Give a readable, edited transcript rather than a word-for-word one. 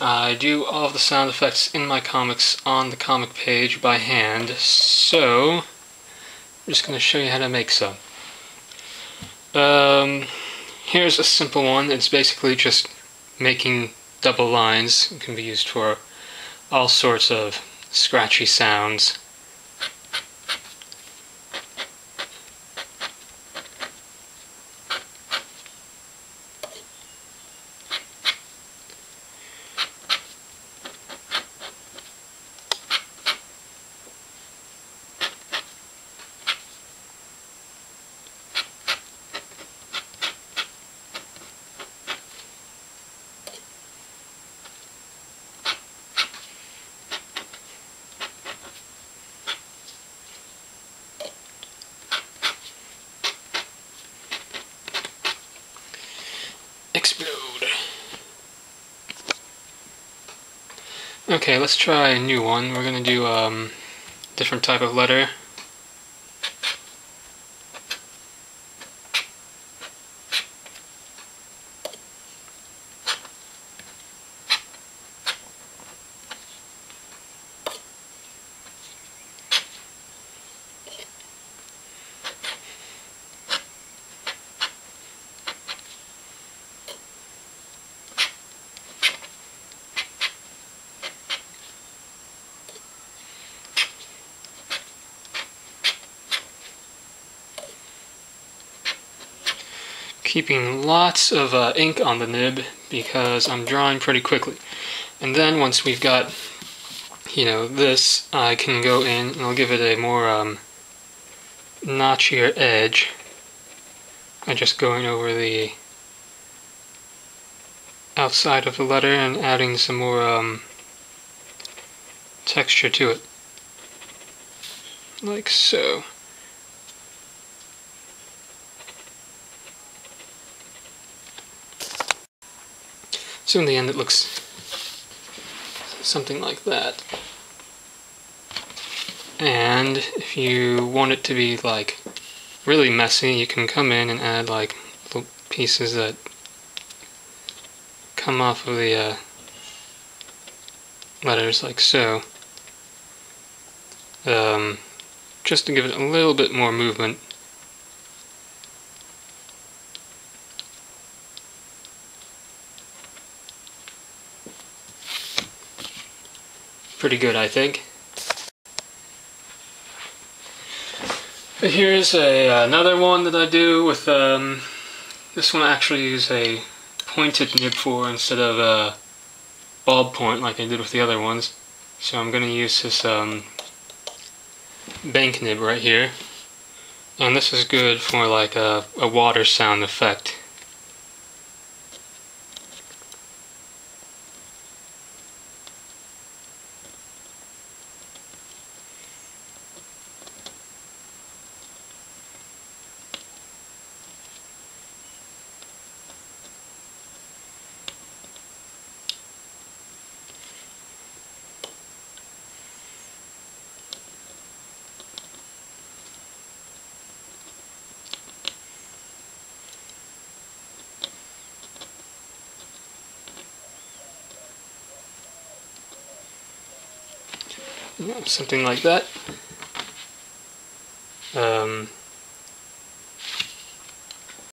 I do all of the sound effects in my comics on the comic page by hand, so I'm just going to show you how to make some. Here's a simple one. It's basically just making double lines. It can be used for all sorts of scratchy sounds. Explode. Okay, let's try a new one. We're gonna do different type of letter. Keeping lots of ink on the nib because I'm drawing pretty quickly. And then once we've got, this, I can go in and I'll give it a more notchier edge by just going over the outside of the letter and adding some more texture to it, like so. So in the end it looks something like that. And if you want it to be like really messy, you can come in and add like little pieces that come off of the letters like so, just to give it a little bit more movement. Pretty good, I think. But here's another one that I do with, this one I actually use a pointed nib for instead of a ball point like I did with the other ones. So I'm going to use this bank nib right here. And this is good for like a water sound effect. Yeah, something like that.